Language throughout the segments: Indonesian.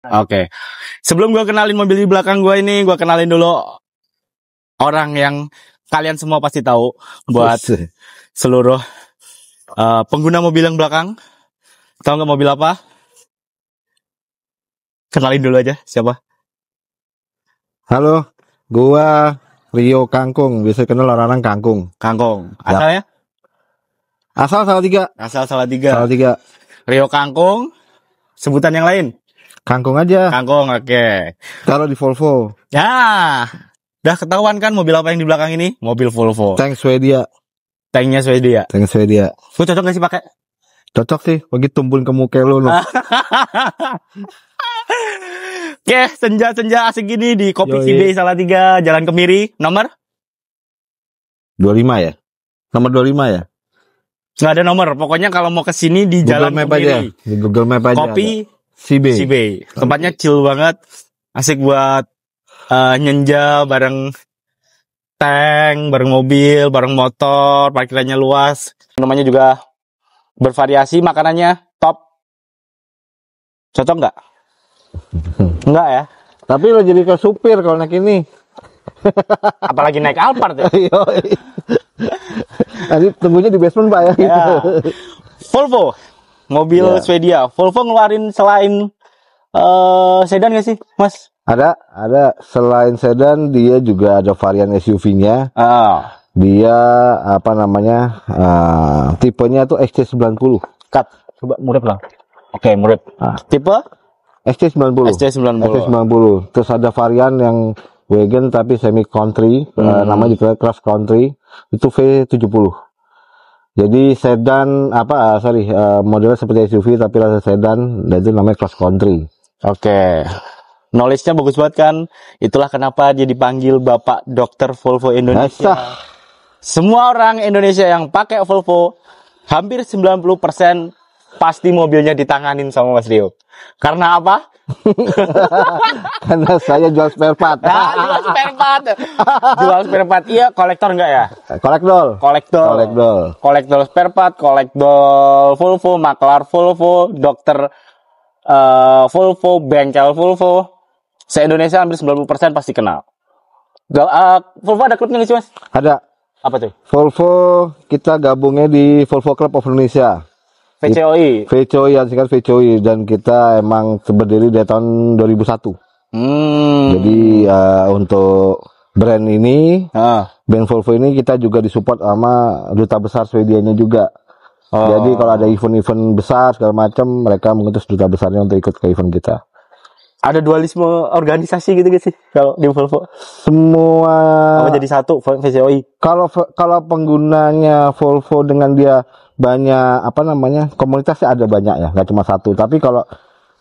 Oke. Sebelum gue kenalin mobil di belakang gue ini, gue kenalin dulu orang yang kalian semua pasti tahu buat seluruh pengguna mobil yang belakang. Tahu nggak mobil apa? Kenalin dulu aja, siapa? Halo, gua Rio Kangkung, biasa kenal orang-orang Kangkung. Kangkung. Asalnya? Asal Salatiga. Asal Salatiga. Salatiga. Rio Kangkung. Sebutan yang lain? Kangkung aja. Kangkung, oke. Taruh di Volvo. Ya, udah ketahuan kan mobil apa yang di belakang ini? Mobil Volvo. Tank Swedia. Tanknya Swedia. Tank Swedia. Lu cocok gak sih pakai? Cocok sih, bagi tumbun ke muka lu. Oke, senja-senja asik gini di Kopi Yoi. Cibe Salatiga, Jalan Kemiri, nomor? 25 ya? Nomor 25 ya? Nggak ada nomor, pokoknya kalau mau kesini di Google Jalan Map Kemiri. aja. Di Google Map aja. Kopi Cibe. Cibe. Tempatnya chill banget, asik buat nyenja bareng tank, bareng mobil, bareng motor, parkirannya luas. Namanya juga bervariasi, makanannya top. Cocok nggak? Enggak ya? Tapi lo jadi ke supir kalau naik ini. Apalagi naik Alphard ya? Yoi. Nanti tunggunya di basement Pak ya. Ya. Volvo, mobil Ya. Swedia. Volvo ngeluarin selain sedan nggak sih, Mas? Ada selain sedan dia juga ada varian SUV-nya. Dia apa namanya? Tipenya tuh XC90. Cut. Coba murid lah. Oke, murid. Tipe XC90. XC90. Terus ada varian yang wagon tapi semi country, namanya juga cross country, itu V70. Jadi sedan modelnya seperti SUV tapi rasa sedan, dan itu namanya cross country. Oke. Knowledge-nya bagus banget kan? Itulah kenapa dia dipanggil Bapak Dokter Volvo Indonesia. Semua orang Indonesia yang pakai Volvo, hampir 90% pasti mobilnya ditanganin sama Mas Rio. Karena apa? Karena saya jual spare part. Jual spare part. Jual spare part. Iya, kolektor enggak ya? Kolektor spare part, kolektor Volvo, maklar Volvo, dokter Volvo, bengkel Volvo. Se-Indonesia hampir 90% pasti kenal. Volvo ada klubnya nggak sih, Mas? Ada. Apa tuh? Volvo kita gabungnya di Volvo Club of Indonesia. VCOI. VCOI, singkat VCOI, dan kita emang berdiri dari tahun 2001. Jadi untuk brand ini, brand Volvo ini kita juga disupport sama duta besar Swedianya juga. Jadi kalau ada event-event besar segala macam, mereka mengutus duta besarnya untuk ikut ke event kita. Ada dualisme organisasi gitu sih kalau di Volvo? Semua jadi satu VCOI. Kalau penggunanya Volvo dengan dia banyak komunitasnya ada banyak ya, nggak cuma satu. Tapi kalau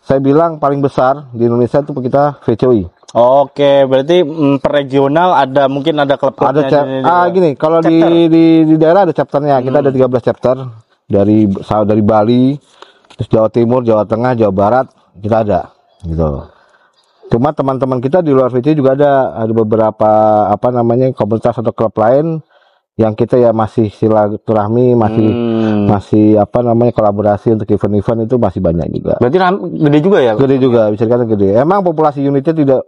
saya bilang paling besar di Indonesia itu kita VCOI. Oke, berarti per regional mungkin ada klub-klubnya. Gini, kalau di daerah ada chapternya. Kita ada 13 chapter dari Bali, terus Jawa Timur, Jawa Tengah, Jawa Barat, kita ada gitu. Cuma teman-teman kita di luar VCOI juga ada beberapa komunitas atau klub lain yang kita ya masih silaturahmi, masih kolaborasi untuk event-event, itu masih banyak juga. Berarti gede juga ya? Gede juga, bisa dikatakan gede. Emang populasi unitnya tidak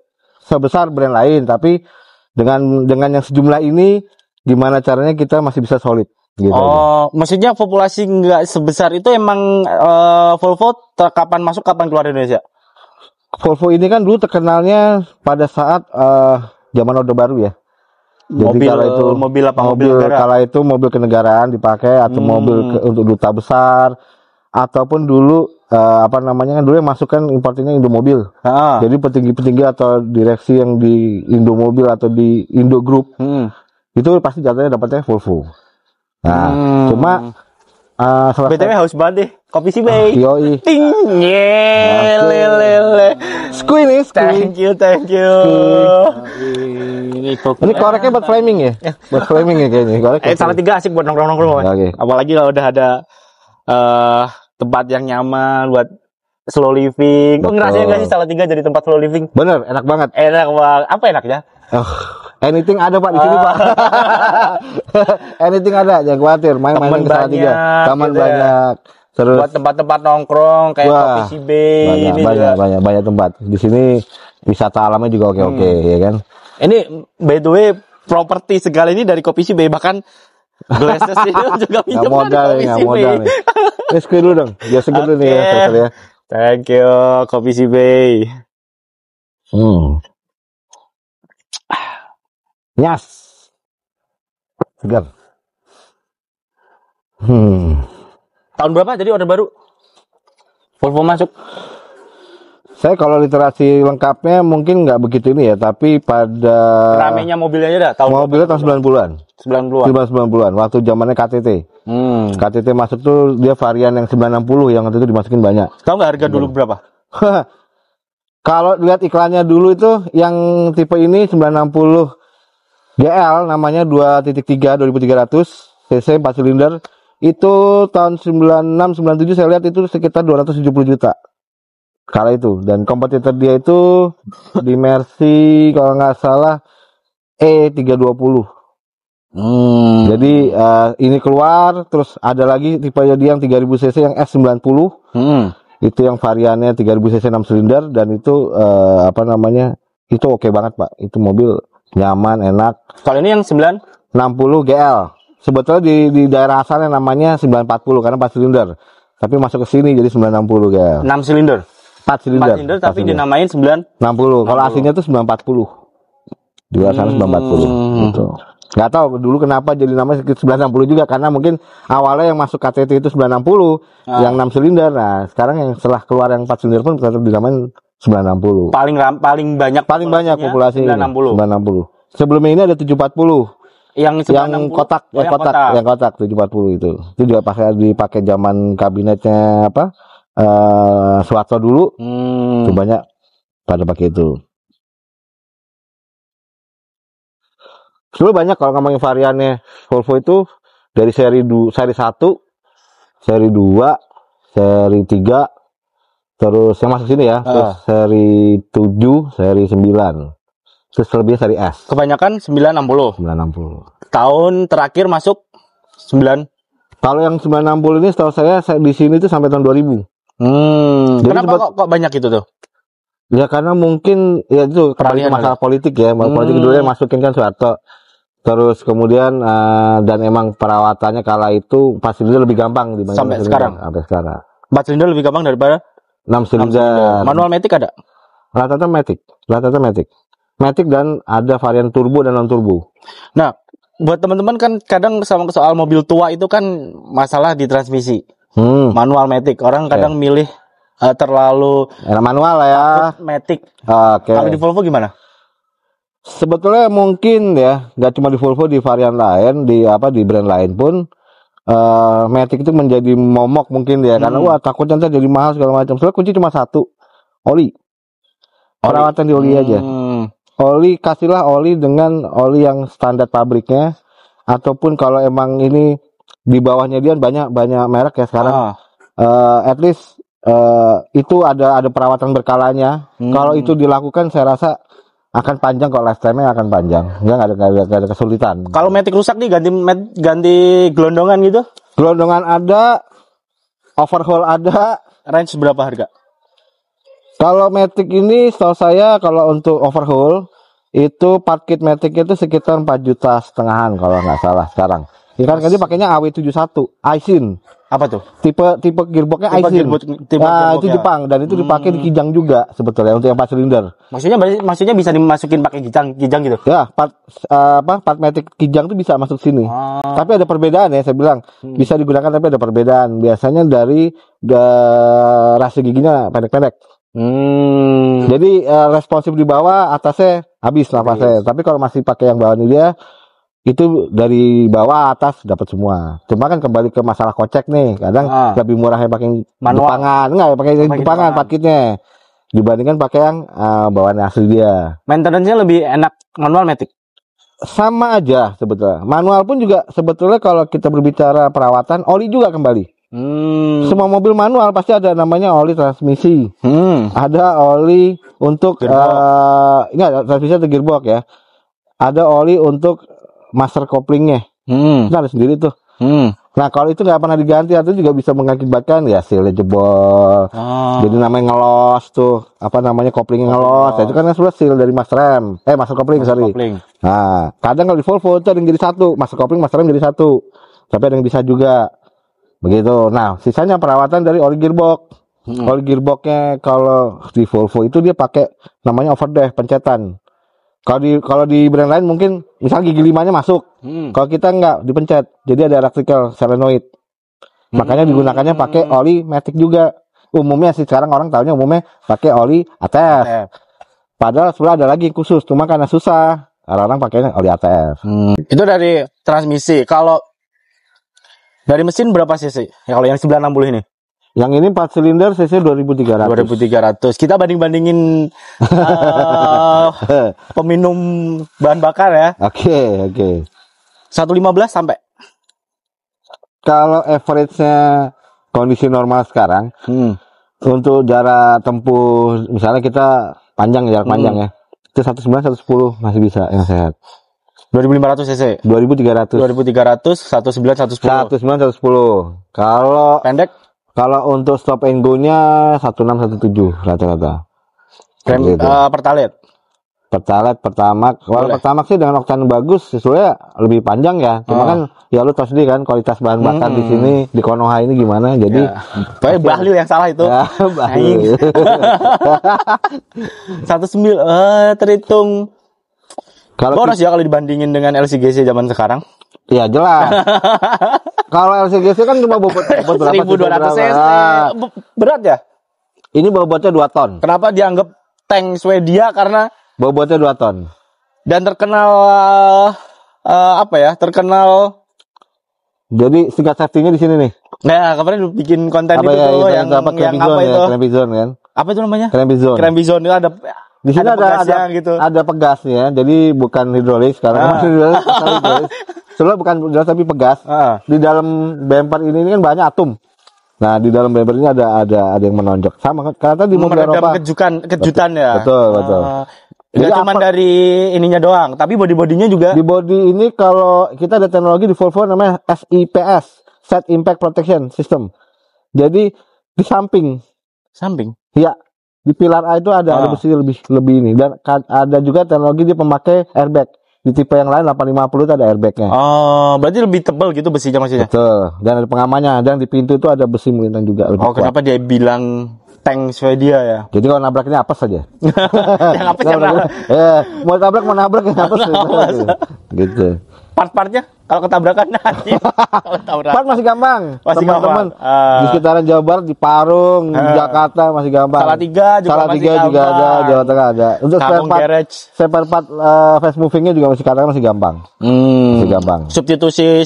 sebesar brand lain, tapi dengan yang sejumlah ini, gimana caranya kita masih bisa solid gitu. Maksudnya populasi nggak sebesar itu emang Volvo kapan masuk kapan keluar Indonesia? Volvo ini kan dulu terkenalnya pada saat zaman Orde Baru ya. Jadi mobil kenegaraan dipakai, atau mobil untuk duta besar, ataupun dulu dulu yang masukkan importnya Indomobil. Jadi petinggi-petinggi atau direksi yang di Indomobil atau di Indo Group itu pasti jatuhnya dapatnya Volvo. Nah, cuma BTW haus banget deh. Kopi sih, Bay. Yoi. Lele. Skui nih. Thank you. Ini koreknya buat framing ya? Buat framing ya kayaknya. Korek. Salatiga asik buat nongkrong-nongkrong. Okay. Apalagi kalau udah ada tempat yang nyaman buat slow living. Ngerasain gak sih Salatiga jadi tempat slow living? Bener, enak banget. Apa enaknya? Anything ada Pak di sini Pak. Anything ada, jangan khawatir. Main-main ke Salatiga. Taman gitu banyak. Terus buat tempat-tempat nongkrong kayak wah, Coffee Bay ini juga. banyak tempat. Di sini wisata alamnya juga oke, ya kan. Ini by the way properti segala ini dari Coffee Bay, bahkan glasses itu juga Nggak pinjam modal dari nih, nggak Coffee modal Bay. nih. Ini screen dulu dong, biar seger dulu nih ya, Oke. Saudara ya. Thank you Coffee Bay. Nyas. Segar. Tahun berapa jadi order baru Volvo masuk? Saya kalau literasi lengkapnya mungkin nggak begitu ini ya, tapi pada Ramenya mobilnya aja dah. Tahun mobilnya tahun 90-an. 90-an. 90-an, waktu zamannya KTT. KTT masuk tuh dia varian yang 960 yang waktu itu dimasukin banyak. Tahu nggak harga dulu berapa? Kalau lihat iklannya dulu itu yang tipe ini 960 GL namanya 2.3 2300 cc 4 silinder. Itu tahun 96 97 saya lihat itu sekitar 270 juta. Kala itu, dan kompetitor dia itu di Mercy kalau nggak salah E320. Jadi ini keluar, terus ada lagi tipe dia yang 3000 cc yang S90. Itu yang variannya 3000 cc 6 silinder, dan itu itu oke banget Pak. Itu mobil nyaman, enak. Kalau ini yang 960 GL. Sebetulnya di daerah asalnya namanya 940 karena 4 silinder. Tapi masuk ke sini jadi 960 GL. 6 silinder. 4 silinder. 4 silinder tapi dinamain 960. Kalau aslinya tuh 940. Di luar sana 940 gitu. Nggak tahu dulu kenapa jadi namanya 960 juga, karena mungkin awalnya yang masuk KTT itu 960 yang 6 silinder. Nah, sekarang yang setelah keluar yang 4 silinder pun tetap dinamain 960. Paling banyak populasi 960. Sebelumnya ini ada 740. Yang kotak, yang kotak 740 itu juga dipakai zaman kabinetnya Soeharto dulu. Itu banyak pada pakai itu. Dulu banyak kalau ngomongin variannya Volvo itu dari seri 1, seri 2, seri 3, terus yang masuk sini ya, terus seri 7, seri 9. Terus lebih seri S. Kebanyakan 960. Tahun terakhir masuk 9. Kalau yang 960 ini setahu saya di sini tuh sampai tahun 2000. Jadi kenapa kok banyak itu tuh? Ya karena mungkin ya itu kembali ke masalah politik ya. Politik dulu yang masukin kan Soeharto. Terus kemudian dan emang perawatannya kala itu 4 silinder lebih gampang dibanding sampai sekarang. 4 silinder lebih gampang daripada 6 silinder. Manual matic ada? Rata-rata matic. Matic dan ada varian turbo dan non turbo. Nah, buat teman-teman kan kadang sama soal mobil tua itu kan masalah di transmisi. Manual matic. Orang kadang milih terlalu manual lah ya. Matic. Kalau di Volvo gimana? Sebetulnya mungkin ya, nggak cuma di Volvo, di varian lain, di brand lain pun matic itu menjadi momok mungkin ya, karena takutnya nanti jadi mahal segala macam. Soalnya kunci cuma satu, oli. Perawatan di oli aja. Oli, kasihlah oli dengan oli yang standar pabriknya, ataupun kalau emang ini di bawahnya dia banyak merek ya sekarang. At least itu ada perawatan berkalanya. Kalau itu dilakukan saya rasa akan panjang, kok lifetime-nya akan panjang. Nggak ada kesulitan. Kalau matic rusak nih ganti gelondongan gitu? Gelondongan ada, overhaul ada. Range berapa harga? Kalau matic ini setahu saya kalau untuk overhaul itu part kit matic itu sekitar 4,5 juta kalau nggak salah sekarang. Ya kan dia pakainya AW71 Aisin. Apa tuh? Tipe gearboxnya Aisin. Itu Jepang dan itu dipakai di Kijang juga sebetulnya untuk yang 4 silinder. Maksudnya bisa dimasukin pakai Kijang gitu. Ya, part matic Kijang tuh bisa masuk sini. Tapi ada perbedaan ya, saya bilang. Bisa digunakan tapi ada perbedaan. Biasanya dari rasio giginya pendek-pendek. Jadi responsif di bawah, atasnya habis napasnya. Tapi kalau masih pakai yang bawah ini dia itu dari bawah atas dapat semua. Cuma kan kembali ke masalah kocek nih. Kadang lebih murahnya pakai Jepangan. Enggak, pakai Jepangan paketnya dibandingkan pakai yang bawaan asli dia. Maintenance-nya lebih enak manual matic. Sama aja sebetulnya. Manual pun juga sebetulnya kalau kita berbicara perawatan, oli juga kembali. Semua mobil manual pasti ada namanya oli transmisi. Ada oli untuk transmisi atau gearbox ya. Ada oli untuk master couplingnya. Itu ada sendiri tuh. Nah kalau itu nggak pernah diganti, itu juga bisa mengakibatkan ya sealnya jebol. Jadi namanya ngelos tuh, apa namanya, koplingnya ngelos. Nah, itu kan sudah seal dari master rem, master kopling, sorry. Nah kadang kalau di Volvo itu ada yang jadi satu, master kopling, master rem jadi satu. Tapi ada yang bisa juga begitu. Nah sisanya perawatan dari oli gearbox. Oli gearboxnya kalau di Volvo itu dia pakai namanya overdrive, pencetan. Kalau di brand lain mungkin misal gigi 5-nya masuk. Kalau kita enggak, dipencet. Jadi ada electrical solenoid. Makanya digunakannya pakai oli matic juga. Umumnya sih sekarang orang tahunya umumnya pakai oli ATF. Padahal sebenarnya ada lagi khusus, cuma karena susah orang-orang pakainya oli ATF. Itu dari transmisi. Kalau dari mesin berapa cc? Ya kalau yang 960 ini. Yang ini 4 silinder cc 2300. 2300. Kita banding-bandingin peminum bahan bakar ya. Oke. 115 sampai. Kalau average-nya kondisi normal sekarang, untuk jarak tempuh misalnya kita jarak panjang ya. Itu 19 110 masih bisa yang sehat. 2500 cc. 2300. 19 110. Kalau pendek, kalau untuk stop and go-nya 1617 rata-rata. Gitu. Pertalite, Pertamax. Kalau Pertamax sih dengan oktan bagus, sesuai lebih panjang ya. Cuma kan ya lu tahu sendiri kan kualitas bahan bakar di sini di Konoha ini gimana. Jadi Bahlil yang salah itu. Ya, Bahlil. 19 terhitung boros ya kalau dibandingin dengan LCGC zaman sekarang. Iya jelas. Kalau LCGC kan cuma bobot berapa? 1200 cc. Berat ya? Ini bobotnya 2 ton. Kenapa dianggap tank Swedia? Karena bobotnya 2 ton. Dan terkenal terkenal. Jadi tingkat safety-nya di sini nih. Nah, kemarin bikin konten apa itu ya, tuh yang apa itu? Crampy zone kan? Apa itu namanya? Crampy zone. Crampy zone itu ada di sini ada gitu. Ada pegasnya, jadi bukan hidrolik sekarang. Hidrolik. Sebenarnya bukan hidrolik tapi pegas. Di dalam bumper ini kan banyak atom. Nah, di dalam bumper ini ada yang menonjol. Sama karena di mobil Eropa. Kejutan ya. Betul. Jadi cuma dari ininya doang, tapi body-bodinya juga. Di body ini kalau kita ada teknologi di Volvo namanya SIPS, Side Impact Protection System. Jadi di samping. Iya. Di pilar A itu ada besi lebih ini, dan ada juga teknologi dia pemakai airbag. Di tipe yang lain 850 itu ada airbagnya. Berarti lebih tebal gitu besinya maksudnya. Betul. Dan ada pengamannya, dan di pintu itu ada besi melintang juga. Kenapa dia bilang tank Swedia ya? Jadi kalau nabraknya apes saja. Yang apes yang mana? Mau nabrak yang apes. Gitu. Part-partnya kalau ketabrakan part masih gampang. Teman-teman di sekitaran Jawa Barat, di Parung, di Jakarta masih gampang. Salatiga juga ada, Jawa Tengah ada. Untuk spare part fast movingnya juga masih gampang. Masih gampang. Substitusi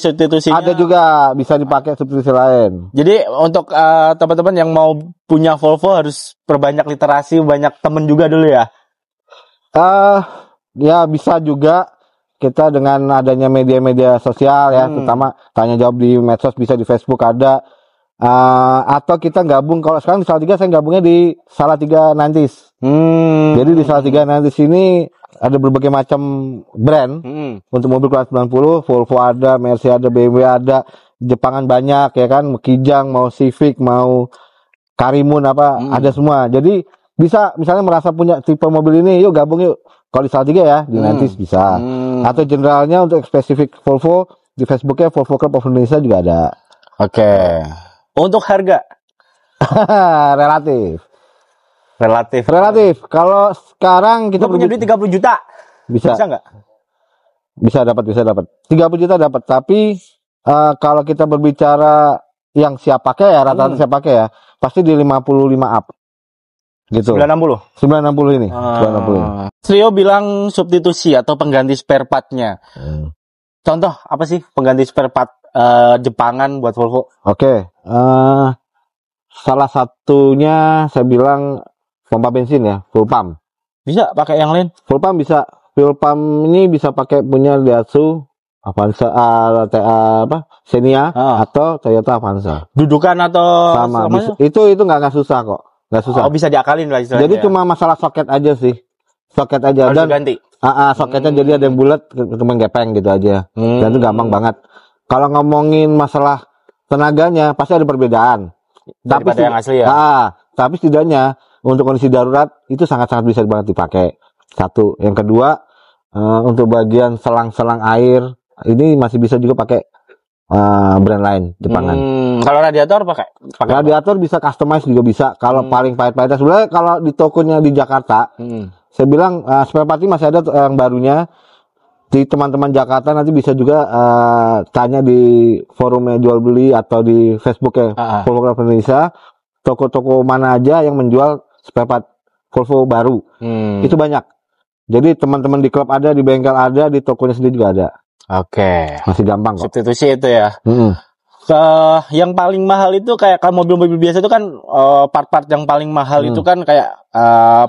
ada juga, bisa dipakai substitusi lain. Jadi untuk teman-teman yang mau punya Volvo harus perbanyak literasi, banyak temen juga dulu ya. Ya bisa juga. Kita dengan adanya media-media sosial ya, terutama tanya jawab di medsos, bisa di Facebook ada, atau kita gabung. Kalau sekarang di Salatiga saya gabungnya di Salatiga Nantis. Jadi di Salatiga Nantis ini ada berbagai macam brand untuk mobil kelas 90, Volvo ada, Mercy ada, BMW ada, Jepangan banyak ya kan, Kijang, mau Civic, mau Karimun ada semua. Jadi bisa misalnya merasa punya tipe mobil ini, yuk gabung yuk. Kalau di Salatiga ya, di Nantis bisa. Atau generalnya untuk spesifik Volvo, di Facebooknya Volvo Club of Indonesia juga ada. Oke. Untuk harga? Relatif. Kalau sekarang kita punya duit 30 juta. Bisa nggak? Bisa dapat. 30 juta dapat. Tapi kalau kita berbicara yang siap pakai ya, rata-rata siap pakai ya, pasti di 55 up. Gitu. 960 ini. 960. Trio bilang substitusi atau pengganti spare part-nya. Contoh apa sih pengganti spare part Jepangan buat Volvo? Oke. Salah satunya saya bilang pompa bensin ya, full pump. Bisa pakai yang lain? Full pump bisa. Full pump ini bisa pakai punya Daihatsu Avanza Xenia atau Toyota Avanza. Dudukan atau sama. Itu nggak susah kok. Nggak susah. Bisa diakalin lah istilahnya. Jadi cuma masalah soket aja sih. Soket aja. Harus diganti. Soketnya jadi ada yang bulat, cuma gepeng gitu aja. Dan itu gampang banget. Kalau ngomongin masalah tenaganya pasti ada perbedaan. Daripada yang asli ya. Tapi setidaknya untuk kondisi darurat itu sangat-sangat bisa banget dipakai. Satu. Yang kedua, untuk bagian selang-selang air ini masih bisa juga pakai brand lain Jepangan. Kalau radiator pakai Radiator bisa customize juga bisa. Kalau paling pahit-pahitnya sebenarnya kalau di tokonya di Jakarta, saya bilang spare part ini masih ada yang barunya. Di teman-teman Jakarta nanti bisa juga tanya di forumnya jual beli atau di Facebooknya Volvo Club Indonesia, toko-toko mana aja yang menjual spare part Volvo baru. Itu banyak. Jadi teman-teman di klub ada, di bengkel ada, di tokonya sendiri juga ada. Oke. Masih gampang kok. Substitusi itu ya. Yang paling mahal itu kayak kalau mobil-mobil biasa itu kan part-part yang paling mahal itu kan kayak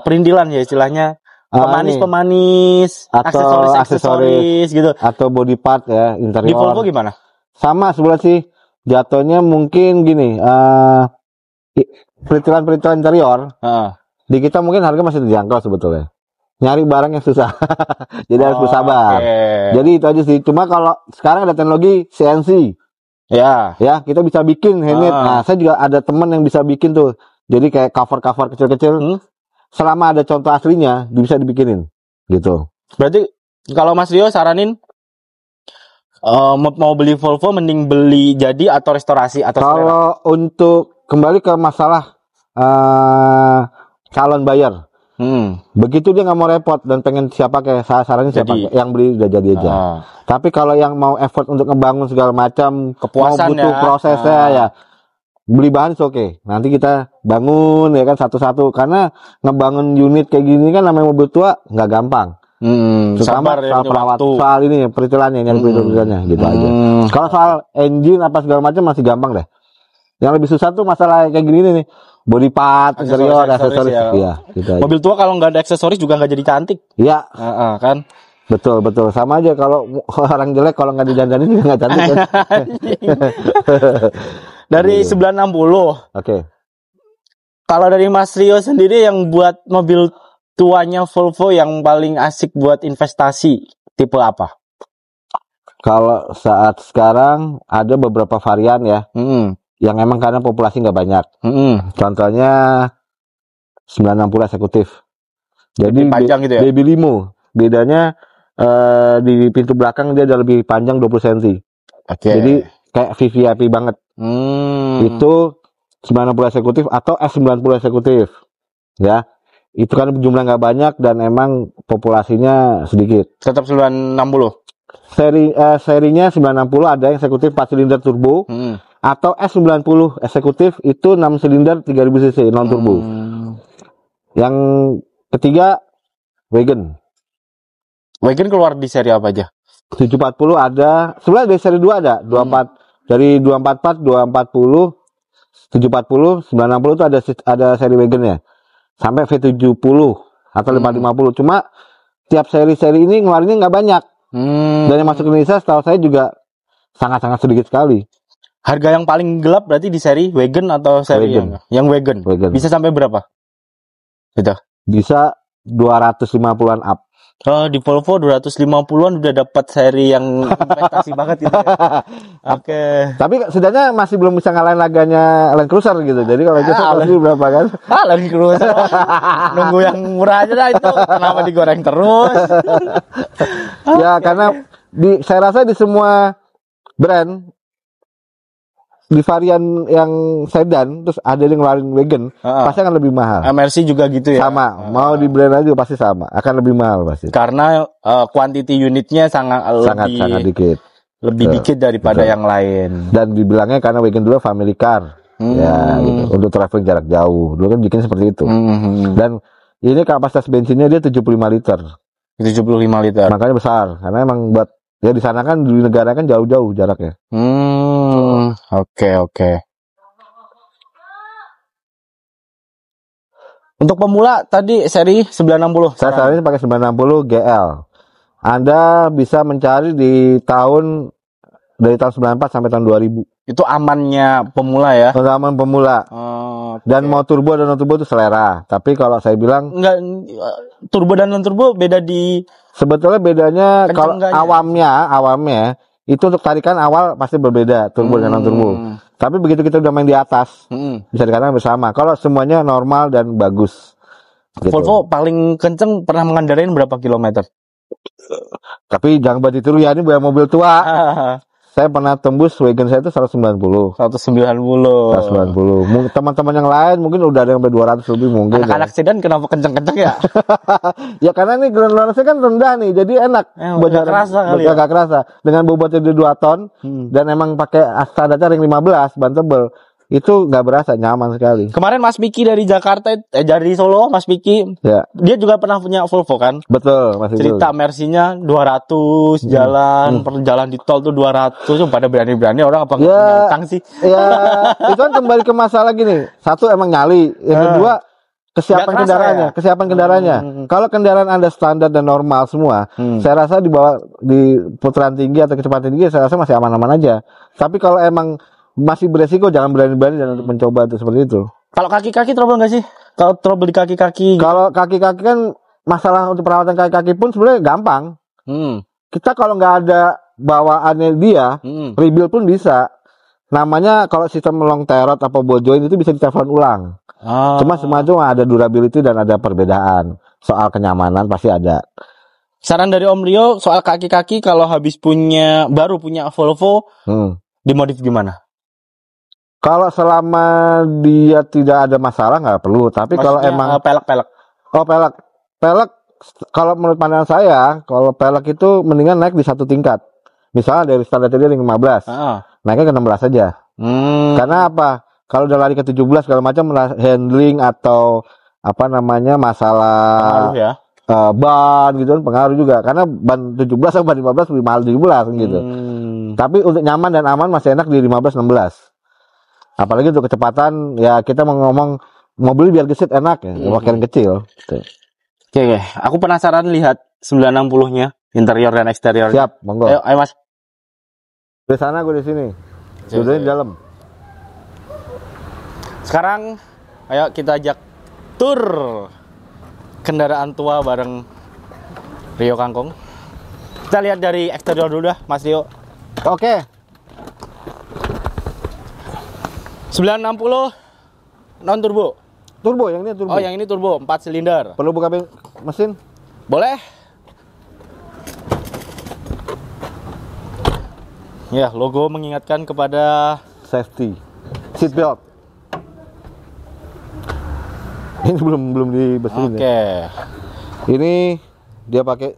perindilan ya istilahnya. Pemanis atau aksesoris gitu, atau body part ya, interior. Di Volvo gimana? Sama sebenarnya sih, jatuhnya mungkin gini, peritilan interior di kita mungkin harga masih terjangkau sebetulnya, nyari barang yang susah. Jadi harus bersabar. Jadi itu aja sih. Cuma kalau sekarang ada teknologi CNC ya kita bisa bikin handmade. Nah saya juga ada temen yang bisa bikin tuh, jadi kayak cover kecil-kecil. Selama ada contoh aslinya bisa dibikinin gitu. Berarti kalau Mas Rio saranin mau beli Volvo mending beli jadi atau restorasi atau kalau untuk kembali ke masalah calon buyer, begitu dia nggak mau repot dan pengen siapa kayak saya saranin siapa yang beli udah jadi aja. Tapi kalau yang mau effort untuk ngebangun segala macam, kepuasan mau butuh prosesnya ya beli bahan oke. Nanti kita bangun ya kan satu-satu, karena ngebangun unit kayak gini kan namanya mobil tua nggak gampang. Terutama soal perawat, soal ini peritilannya, nyari peritilannya gitu aja. Kalau soal engine apa segala macam masih gampang deh. Yang lebih susah tuh masalah kayak gini nih, body part, interior, aksesoris ya. Gitu aja. Mobil tua kalau nggak ada aksesoris juga nggak jadi cantik. Iya. Kan. Betul sama aja kalau orang jelek kalau nggak didandanin juga nggak cantik. Kan? Dari 960. Oke. Kalau dari Mas Rio sendiri yang buat mobil tuanya Volvo yang paling asik buat investasi tipe apa? Kalau saat sekarang ada beberapa varian ya, yang emang karena populasi nggak banyak. Contohnya 960 eksekutif. Jadi panjang gitu ya? Baby limo. Bedanya di pintu belakang dia ada lebih panjang 20 cm. Jadi kayak VVIP banget. Itu 90 eksekutif atau S90 eksekutif. Ya. Itu kan jumlah nggak banyak dan emang populasinya sedikit. Tetap 960. Serinya 960 ada yang eksekutif 4 silinder turbo. Atau S90 eksekutif itu 6 silinder 3000 cc non turbo. Yang ketiga Wagon. Wagon keluar di seri apa aja? 740 ada, sebenarnya dari seri 2 ada, 24 dari 244, 240, 740, 960 itu ada seri wagonnya. Sampai V70 atau 550. Cuma tiap seri-seri ini ngeluarinnya nggak banyak. Dan yang masuk ke Indonesia setahu saya juga sangat-sangat sedikit sekali. Harga yang paling gelap berarti di seri wagon atau seri wagon. yang wagon? Bisa sampai berapa? Gitu. Bisa 250-an up. Oh, di Volvo 250-an udah dapat seri yang investasi banget gitu ya. Oke. Tapi setidaknya masih belum bisa ngalahin laganya Land Cruiser gitu. Jadi kalau itu pasti berapa kan? Land Cruiser. Nunggu yang murah aja dah itu. Kenapa digoreng terus? Ya karena saya rasa di semua brand, di varian yang sedan terus ada yang ngeluarin wagon, pasti akan lebih mahal. MRC juga gitu ya. Sama, mau di brand aja pasti sama, akan lebih mahal pasti. Karena quantity unitnya sangat dikit. Lebih dikit daripada yang lain. Dan dibilangnya karena wagon dulu family car. Ya, gitu. Untuk traveling jarak jauh. Dulu kan bikin seperti itu. Dan ini kapasitas bensinnya dia 75 liter. 75 liter. Makanya besar, karena emang buat ya di sana kan, di negara kan jauh-jauh jaraknya. Oke. Untuk pemula tadi seri 960. Saya sarannya pakai 960 GL. Anda bisa mencari di dari tahun 94 sampai tahun 2000. Itu amannya pemula ya? Aman pemula. Dan mau turbo dan non turbo itu selera. Tapi kalau saya bilang enggak, turbo dan non turbo beda di. Sebetulnya bedanya kalau awamnya itu untuk tarikan awal pasti berbeda turbo dan non turbo. Tapi begitu kita udah main di atas, bisa dikatakan bersama. Kalau semuanya normal dan bagus. Gitu. Volvo paling kenceng pernah mengandarain berapa kilometer? Tapi jangan buat ditiru ya, ini buat mobil tua. Saya pernah tembus wagon saya itu 190. 190. Teman-teman yang lain mungkin udah ada yang sampai 200 lebih mungkin. Anak-anak sedan kenapa kenceng-kenceng ya? Ya karena ini ground clearance kan rendah nih, jadi enak. Gak kerasa kali ya? Gak kerasa. Dengan bobotnya 2 ton, dan emang pakai standar ring 15, ban tebel. Itu nggak berasa, nyaman sekali. Kemarin Mas Piki dari Jakarta, dari Solo, Mas Piki, ya. Dia juga pernah punya Volvo kan? Betul, Mas. Cerita Mercy-nya 200 jalan, perjalanan di tol tuh 200, pada berani-berani orang apa nggak punya utang sih? Ya, itu kan kembali ke masalah gini. Satu emang nyali, yang kedua kesiapan kendaraannya, kesiapan kendaraannya. Kalau kendaraan Anda standar dan normal semua, saya rasa di putaran tinggi atau kecepatan tinggi, saya rasa masih aman-aman aja. Tapi kalau emang masih beresiko, jangan berani-berani dan untuk mencoba itu seperti itu. Kalau kaki-kaki trouble nggak sih? Kalau trouble di kaki-kaki? Kalau kaki-kaki kan masalah untuk perawatan kaki-kaki pun sebenarnya gampang. Kita kalau nggak ada bawaannya dia, rebuild pun bisa. Namanya kalau sistem long terot atau ball joint itu bisa ditelepon ulang. Cuma semua itu ada durability dan ada perbedaan. Soal kenyamanan pasti ada. Saran dari Om Rio soal kaki-kaki kalau habis baru punya Volvo, dimodif gimana? Kalau selama dia tidak ada masalah nggak perlu. Tapi kalau emang pelek. Pelek kalau menurut pandangan saya, kalau pelek itu mendingan naik di satu tingkat. Misalnya dari standar tadi ring 15, naiknya ke 16 saja. Karena apa? Kalau udah lari ke 17 segala macam, handling atau apa namanya masalah pengaruh ya? Ban gitu kan pengaruh juga. Karena ban 17 sama ban 15 lebih mahal 17 gitu. Tapi untuk nyaman dan aman masih enak di 15-16. Apalagi untuk kecepatan, ya kita mau ngomong mobil biar gesit enak ya, makin kecil. Oke, aku penasaran lihat 960-nya, interior dan eksterior. Siap, monggo. Ayo Mas. Di sana, gue di sini. Sudah di dalam. Sekarang, ayo kita ajak tur kendaraan tua bareng Rio Kangkung. Kita lihat dari eksterior dulu dah, Mas Rio. Oke. 960 non turbo. Turbo, yang ini turbo. Oh, yang ini turbo, 4 silinder. Perlu buka mesin? Boleh. Ya, logo mengingatkan kepada safety, seat belt. Ini belum dibersihkan. Oke. Ini dia pakai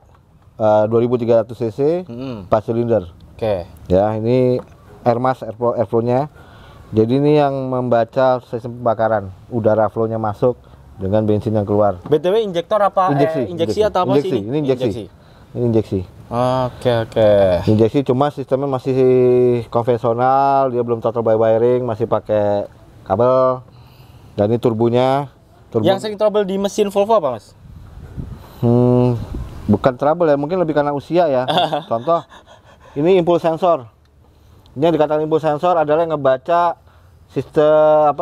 2300 cc, 4 silinder. Oke. Ya, ini Airmas airflow-nya. Jadi ini yang membaca sistem pembakaran, udara flow-nya masuk dengan bensin yang keluar. BTW injektor apa? Injeksi atau apa sih? Ini injeksi. Ini injeksi. Oke. Injeksi cuma sistemnya masih konvensional, dia belum total by wiring, masih pakai kabel. Dan ini turbonya. Yang sering trouble di mesin Volvo apa, Mas? Bukan trouble ya, mungkin lebih karena usia ya. Contoh, ini impulse sensor. Ini yang dikatakan impulse sensor adalah yang ngebaca sistem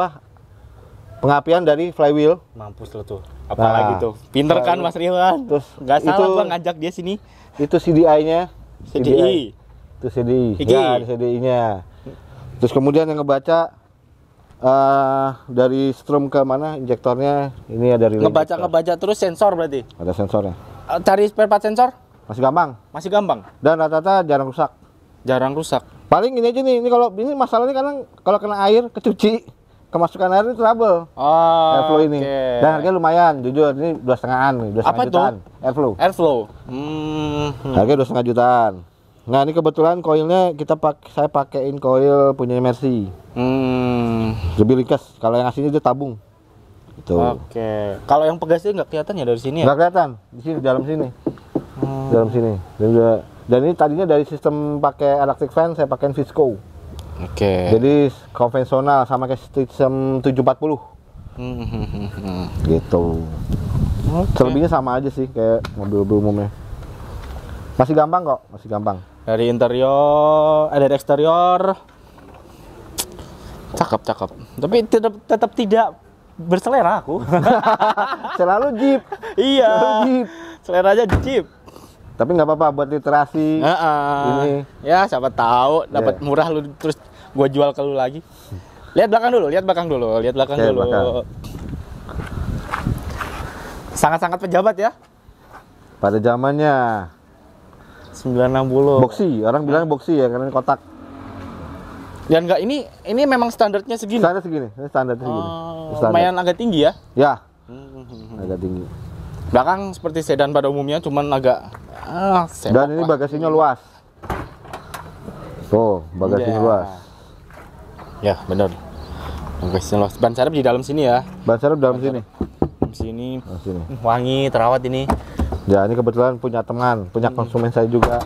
pengapian dari flywheel. Mampus lo tuh. Apalagi tuh. Pinter kan Mas Riwan. Terus nggak salah gua ngajak dia sini. Itu CDI-nya. CDI. Itu CDI. Ya, CDI-nya. Terus kemudian yang ngebaca dari strum ke mana injektornya, ini ada relay. Ngebaca terus sensor berarti. Ada sensornya. Cari spare part sensor? Masih gampang. Dan rata-rata jarang rusak. Paling ini aja nih, ini kalau ini masalahnya kadang kalau kena air kecuci, kemasukan air itu trouble. Airflow ini. Dan harganya lumayan, jujur ini 2,5-an nih, 2,5 jutaan. Airflow. Harganya 2,5 jutaan. Nah, ini kebetulan koilnya saya pakein koil punya Mercy. Lebih ringkas. Kalau yang aslinya itu tabung. Itu. Oke. Kalau yang pegasnya nggak kelihatan ya dari sini ya? Nggak kelihatan. Di sini, dalam sini. Dalam sini. Dan ini tadinya dari sistem pakai electric fan, saya pakai Visco. Oke. Jadi konvensional sama kayak sistem 740. Gitu. Selebihnya sama aja sih kayak mobil-mobil umumnya. Masih gampang kok, masih gampang. Dari interior, dari eksterior. Cakep. Tapi tetap tidak berselera aku. Selalu Jeep. Iya. Selera aja Jeep. Tapi nggak apa-apa buat literasi. Ini ya siapa tahu dapat murah lu terus Gua jual ke lu lagi. Lihat belakang dulu, lihat belakang dulu, lihat belakang Oke, dulu. belakang. Sangat-sangat pejabat ya. Pada zamannya 960. boxy, orang bilang boxy ya karena ini kotak. Dan enggak ini memang standarnya segini. Standar segini, ini standar segini. Oh, Standar. lumayan agak tinggi ya. Ya, agak tinggi. Belakang seperti sedan pada umumnya, cuman agak Dan ini bagasinya luas. Tuh, bagasinya Ya. luas. Ya, benar. Bagasinya luas. Ban serep di dalam sini ya. Ban serep dalam sini. Di sini Dalam sini. wangi, terawat ini. Ya, ini kebetulan punya teman, punya konsumen saya juga.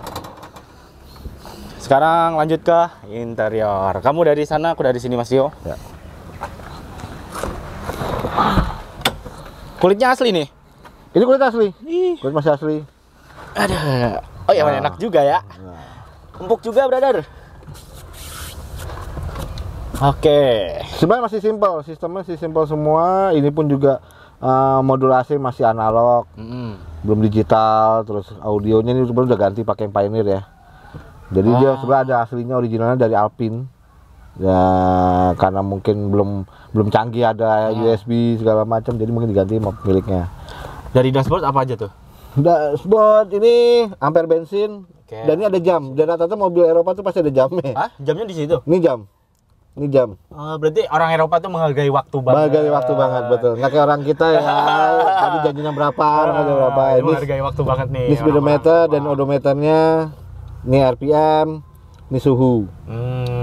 Sekarang lanjut ke interior. Kamu dari sana, aku dari sini Mas Yo. Ya. Kulitnya asli nih. Ini kulit asli. Ih, Kulit masih asli. ada. Oh ya, enak juga ya. Empuk juga, brother. Oke. Sebenarnya masih simpel, sistemnya masih simpel semua. Ini pun juga modulasi masih analog, belum digital. Terus audionya ini sebenarnya udah ganti pakai yang Pioneer ya. Jadi dia sebenarnya ada aslinya originalnya dari Alpine. Ya karena mungkin belum canggih ada USB segala macam, jadi mungkin diganti sama pemiliknya. Dari dashboard apa aja tuh? Dashboard ini ampere bensin. Oke. Dan ini ada jam. Dan rata-rata mobil Eropa tuh pasti ada jamnya. Hah? Jamnya di situ? Ini jam. Ini jam. Oh, berarti orang Eropa tuh menghargai waktu banget. Menghargai waktu banget, betul. Nggak kayak orang kita ya. Tadi janjinya berapa, nggak berapa. Ini Menghargai waktu banget nih. speedometer dan odometernya. Ini RPM, ini suhu.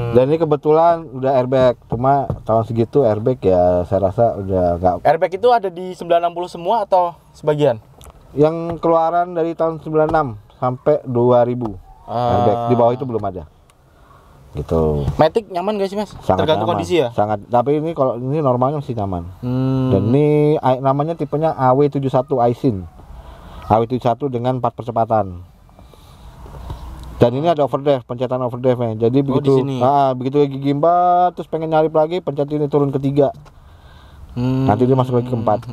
Dan ini kebetulan udah airbag. Cuma tahun segitu airbag ya saya rasa udah nggak. Airbag itu ada di 960 semua atau sebagian? Yang keluaran dari tahun 96 sampai 2000 airbag. Di bawah itu belum ada. Gitu. Matic nyaman gak sih Mas? Sangat Tergantung nyaman. kondisi ya? Sangat. Tapi ini kalau ini normalnya masih nyaman. Dan ini namanya tipenya AW71 Aisin. AW71 dengan 4 percepatan. Dan ini ada overdrive, pencetan overdrive-nya. Jadi begitu di sini. begitu lagi gimbal terus pengen nyalip lagi, pencet ini turun ke 3. Nanti dia masuk lagi ke 4.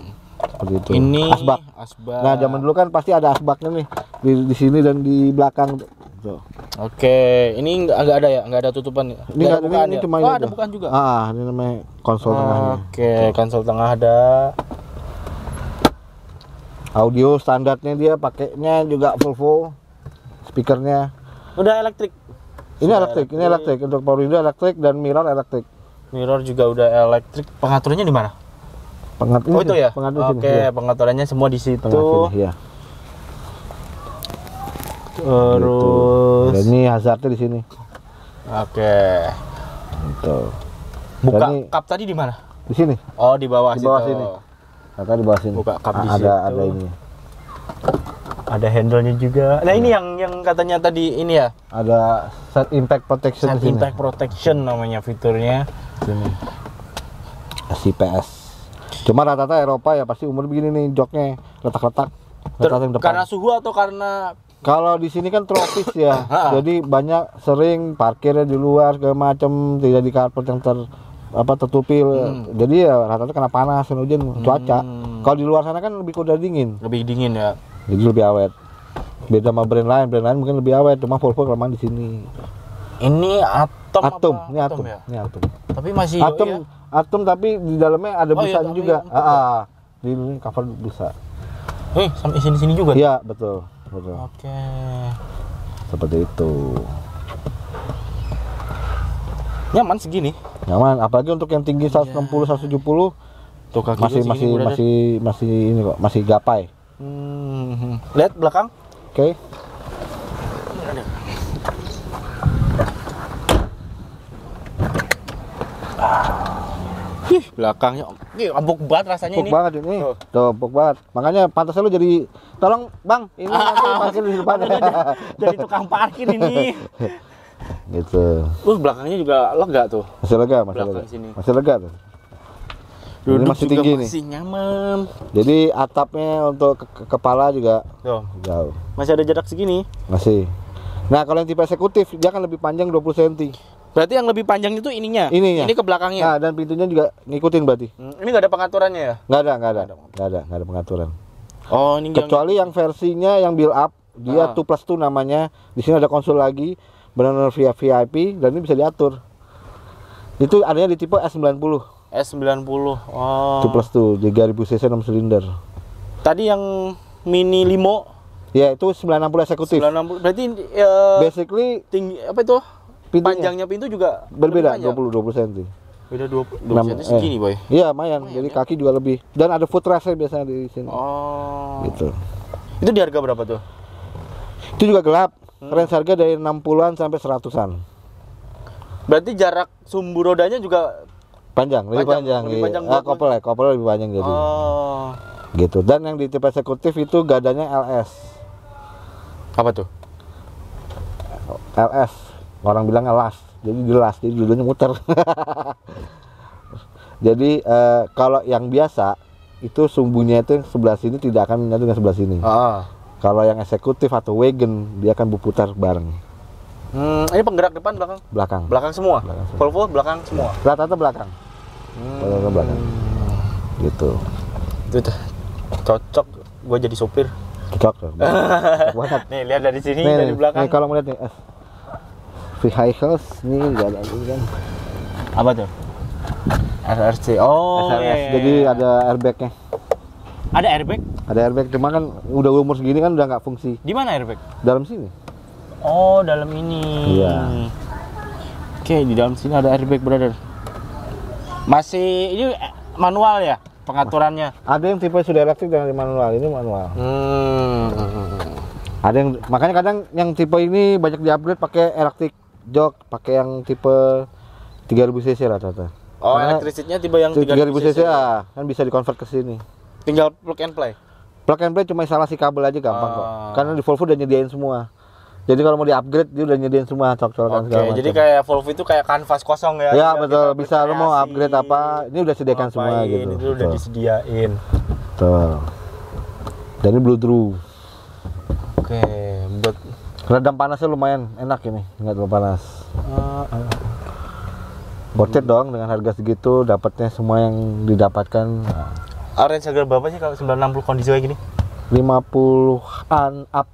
Seperti itu. Ini asbak. Nah, zaman dulu kan pasti ada asbaknya nih di sini dan di belakang. Tuh. Oke, ini nggak ada ya? Nggak ada tutupan ya? Ini nggak bukaan ini ya? cuma Oh, ini ada aja. bukaan juga. Ini namanya konsol tengahnya. Oke, konsol tengah ada. Audio standarnya dia pakainya juga Volvo. Speakernya. Udah elektrik. Ini elektrik, ini elektrik untuk power window elektrik dan mirror elektrik. Mirror juga udah elektrik. Pengaturannya di mana? Pengatur Oh itu ya? pengatur Oke, sini. pengaturannya semua di situ. Tengah sini, ya. Terus Dan ini hazardnya di sini. oke. Gitu. Buka Dan ini kap tadi di mana? di sini. Oh, di bawah Di bawah situ. sini. Kata di bawah sini. Buka kap di ada situ. ini. Ada handle-nya juga. Nah, ini yang katanya tadi ini ya. Ada set impact protection Set di sini. impact protection namanya fiturnya. Sini. SIPS. Cuma rata-rata Eropa ya pasti umur begini nih joknya letak-letak. Letak yang depan. Karena suhu atau karena Kalau di sini kan tropis ya, jadi banyak sering parkirnya di luar segala macam, tidak di carport yang tertutupi. Jadi ya rata-rata kena panas, kena hujan, cuaca. Kalau di luar sana kan lebih kuda dingin, lebih dingin ya? jadi lebih awet. Beda sama brand lain mungkin lebih awet, cuma Volvo kelemahan di sini. Ini atom Atom, apa? ini atom, ya? ini atom. Tapi masih Atom, ya? atom tapi di dalamnya ada Oh iya, busanya tapi juga. empuk Di ini cover busa. Sampai sini juga. Iya betul, betul. Oke. Seperti itu. Nyaman segini. Nyaman, apalagi untuk yang tinggi 160, 170 Tuh kaki masih ini kok, masih gapai. Lihat belakang. Oke. Belakangnya. Ih, empuk banget rasanya Empuk ini. banget ini. Tuh, empuk banget. Makanya pantasnya lu jadi tolong Bang, ini nanti parkir di depan. Jadi tukang parkir ini. Gitu. Belakangnya juga lega tuh. Masih lega, masih Belakang lega. sini. Masih lega tuh. Ini Duduk masih juga tinggi nih. masih nyaman. Jadi atapnya untuk kepala juga Tuh, jauh. masih ada jarak segini. Masih. Nah, kalau yang tipe eksekutif dia akan lebih panjang 20 cm. Berarti yang lebih panjang itu ininya. Ininya. Ini ke belakangnya. Nah, dan pintunya juga ngikutin berarti. Ini nggak ada pengaturannya ya? Nggak ada pengaturan. Oh, ini Kecuali yang versinya yang build up, dia 2+2 namanya. Di sini ada konsol lagi, benar-benar VIP dan ini bisa diatur. Itu adanya di tipe S90. S90. Oh. Itu plus tuh 3000 cc 6 silinder. Tadi yang Mini Limo Ya, itu 960 eksekutif. 960. Berarti Basically tinggi apa itu? pintunya Panjangnya pintu juga berbeda lebih panjang. 20 cm. Beda 20 cm segini, Boy. Iya, lumayan. Jadi kaki juga lebih. Dan ada footrest biasanya di sini. Oh. Gitu. Itu di harga berapa tuh? Itu juga gelap. Range harga dari 60-an sampai 100-an. Berarti jarak sumbu rodanya juga Panjang, lebih panjang. lebih panjang Iya. Kopel lebih panjang jadi. Oh. Gitu. Dan yang di tipe eksekutif itu gadanya LS. Apa tuh? LS. Orang bilang elas. Jadi jelas, jadi dulunya muter. Jadi kalau yang biasa itu sumbunya itu sebelah sini tidak akan menyatu dengan sebelah sini. Kalau yang eksekutif atau wagon dia akan berputar bareng. Ini penggerak depan belakang? Belakang. Belakang semua. Belakang semua. Volvo belakang semua. Rata-rata belakang. Rata-rata belakang. Gitu. Itu tuh cocok gua jadi sopir. Cocok tuh. Cocok banget. Nih, lihat dari sini Nih, dari belakang. nih kalau melihat nih vehicles ini enggak ada ini kan. Apa tuh? SRC. Oh, SRS. iya. Jadi ada airbagnya. Ada airbag? Ada airbag, cuma kan udah umur segini kan udah nggak fungsi. Di mana airbag? Dalam sini. Oh, dalam ini. Iya. Oke, di dalam sini ada airbag, brother. Masih ini manual ya pengaturannya? Ada yang tipe sudah elektrik dan manual. Ini manual. Ada yang makanya kadang yang tipe ini banyak di-upgrade pakai electric jok, pakai yang tipe 3000 cc rata-rata. Oh, elektrisitasnya tipe yang 3000 cc kan bisa di-convert ke sini. Tinggal plug and play. Plug and play cuma instalasi kabel aja gampang kok. Karena di Volvo udah nyediain semua. Jadi kalau mau di-upgrade dia udah nyediain semua cok-cokan segala macam. Jadi kayak Volvo itu kayak kanvas kosong ya. Ya betul, bisa lo mau upgrade apa, ini udah sediakan semua gitu. Itu udah disediain. Betul. Dan ini Blue. Oke, buat Redam panasnya lumayan enak ini, nggak terlalu panas. Worth it dong dengan harga segitu, dapatnya semua yang didapatkan. range harga berapa sih kalau 960 kondisi kayak gini? 50-an up.